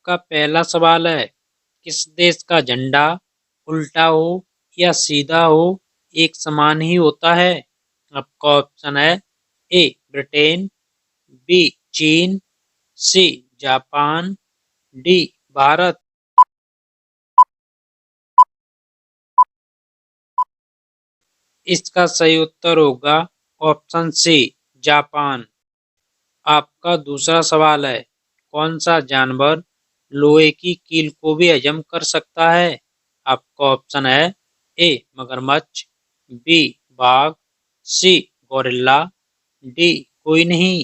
आपका पहला सवाल है, किस देश का झंडा उल्टा हो या सीधा हो एक समान ही होता है? आपका ऑप्शन है ए ब्रिटेन, बी चीन, सी जापान, डी भारत। इसका सही उत्तर होगा ऑप्शन सी जापान। आपका दूसरा सवाल है, कौन सा जानवर लोहे की कील को भी हजम कर सकता है? आपका ऑप्शन है ए मगरमच्छ, बी बाघ, सी गोरिल्ला, डी कोई नहीं।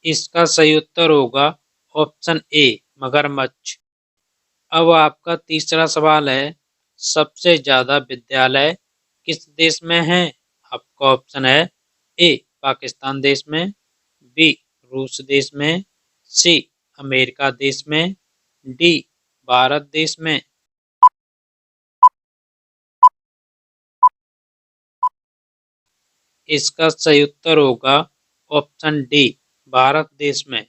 इसका सही उत्तर होगा ऑप्शन ए मगरमच्छ। अब आपका तीसरा सवाल है, सबसे ज्यादा विद्यालय किस देश में हैं? आपका ऑप्शन है ए पाकिस्तान देश में, बी रूस देश में, सी अमेरिका देश में, डी भारत देश में। इसका सही उत्तर होगा ऑप्शन डी भारत देश में।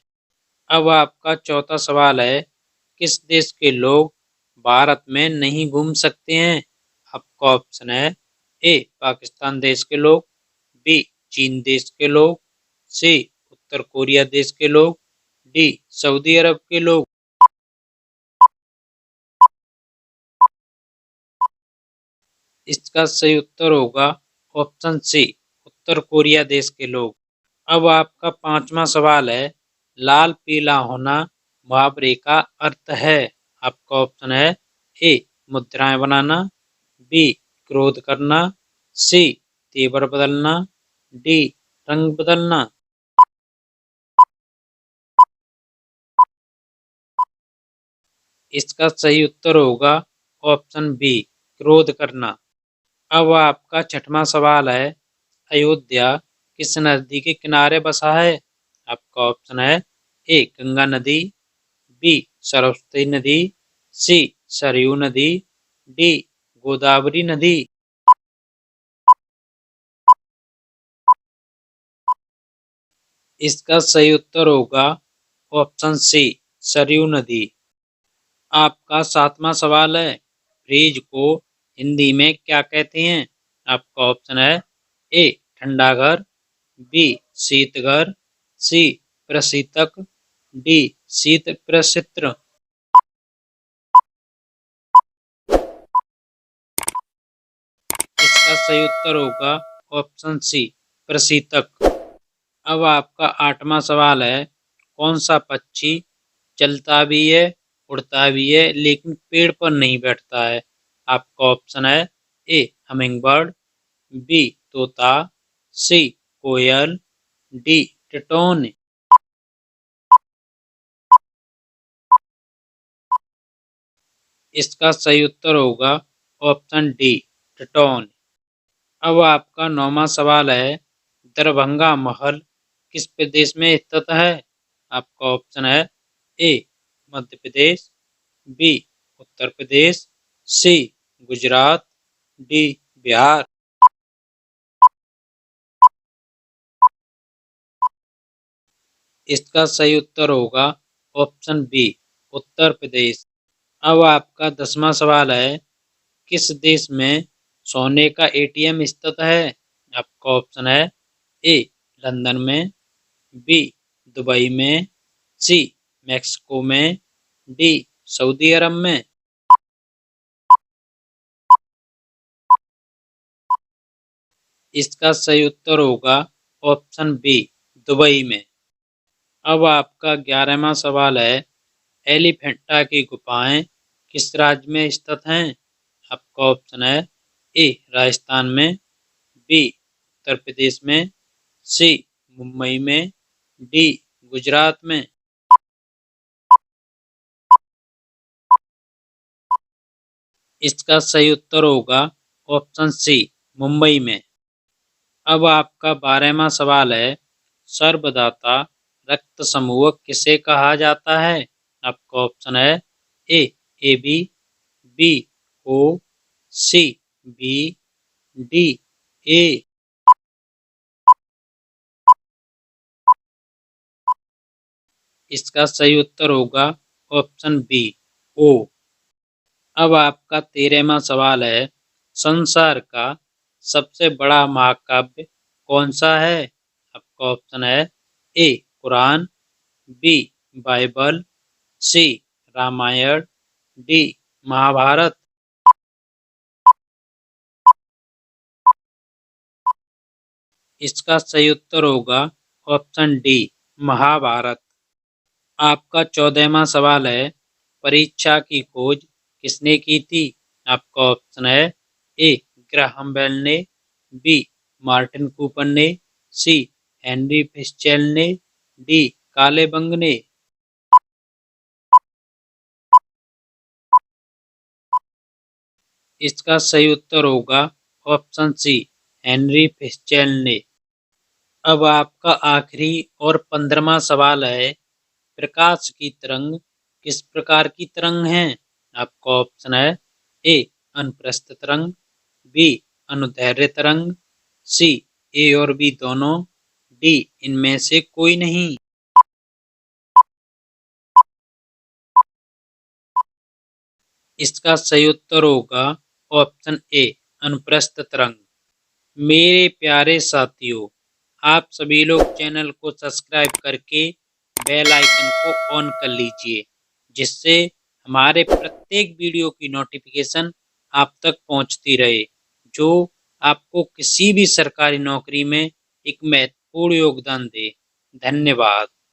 अब आपका चौथा सवाल है, किस देश के लोग भारत में नहीं घूम सकते हैं? आपका ऑप्शन है ए पाकिस्तान देश के लोग, बी चीन देश के लोग, सी उत्तर कोरिया देश के लोग, डी सऊदी अरब के लोग। इसका सही उत्तर होगा ऑप्शन सी उत्तर कोरिया देश के लोग। अब आपका पांचवा सवाल है, लाल पीला होना मुहावरे का अर्थ है? आपका ऑप्शन है ए मुद्राएं बनाना, बी क्रोध करना, सी तेवर बदलना, डी रंग बदलना। इसका सही उत्तर होगा ऑप्शन बी क्रोध करना। अब आपका छठवां सवाल है, अयोध्या किस नदी के किनारे बसा है? आपका ऑप्शन है ए गंगा नदी, बी सरस्वती नदी, सी सरयू नदी, डी गोदावरी नदी। इसका सही उत्तर होगा ऑप्शन सी सरयू नदी। आपका सातवां सवाल है, फ्रिज को हिंदी में क्या कहते हैं? आपका ऑप्शन है ए ठंडा घर, बी शीत घर, सी प्रशीतक, डी शीत प्रशित्र। इसका सही उत्तर होगा ऑप्शन सी प्रशीतक। अब आपका आठवां सवाल है, कौन सा पक्षी चलता भी है उड़ता भी है लेकिन पेड़ पर नहीं बैठता है? आपका ऑप्शन है ए हमिंग बर्ड, बी तोता, सी कोयल, डी टिटोन। इसका सही उत्तर होगा ऑप्शन डी टिटोन। अब आपका नौवां सवाल है, दरभंगा महल किस प्रदेश में स्थित है? आपका ऑप्शन है ए मध्य प्रदेश, बी उत्तर प्रदेश, सी गुजरात, डी बिहार। इसका सही उत्तर होगा ऑप्शन बी उत्तर प्रदेश। अब आपका 10वां सवाल है, किस देश में सोने का एटीएम स्थित है? आपका ऑप्शन है ए लंदन में, बी दुबई में, सी मैक्सिको में, डी सऊदी अरब में। इसका सही उत्तर होगा ऑप्शन बी दुबई में। अब आपका 11वां सवाल है, एलिफेंटा की गुफाएं किस राज्य में स्थित हैं? आपका ऑप्शन है ए राजस्थान में, बी उत्तर प्रदेश में, सी मुंबई में, डी गुजरात में। इसका सही उत्तर होगा ऑप्शन सी मुंबई में। अब आपका 12वां सवाल है, सर्वदाता रक्त समूह किसे कहा जाता है? आपका ऑप्शन है A A B, B O, C B, D A. इसका सही उत्तर होगा ऑप्शन बी ओ। अब आपका 13वां सवाल है, संसार का सबसे बड़ा महाकाव्य कौन सा है? आपका ऑप्शन है ए कुरान, बी बाइबल, सी रामायण, डी महाभारत। इसका सही उत्तर होगा ऑप्शन डी महाभारत। आपका 14वां सवाल है, परीक्षा की खोज किसने की थी? आपका ऑप्शन है ए ग्राहम बेल ने, बी मार्टिन कूपर ने, सी हेनरी फिशचेल ने, डी काले बंग ने। इसका सही उत्तर होगा ऑप्शन सी हेनरी फिशचेल ने। अब आपका आखिरी और 15वां सवाल है, प्रकाश की तरंग किस प्रकार की तरंग है? आपका ऑप्शन है ए अनुप्रस्थ तरंग, बी अनुदैर्ध्य तरंग, सी ए और बी दोनों, डी इनमें से कोई नहीं। इसका सही उत्तर होगा ऑप्शन ए अनुप्रस्थ तरंग। मेरे प्यारे साथियों, आप सभी लोग चैनल को सब्सक्राइब करके बेल आइकन को ऑन कर लीजिए, जिससे हमारे प्रत्येक वीडियो की नोटिफिकेशन आप तक पहुंचती रहे, जो आपको किसी भी सरकारी नौकरी में एक महत्वपूर्ण योगदान दे। धन्यवाद।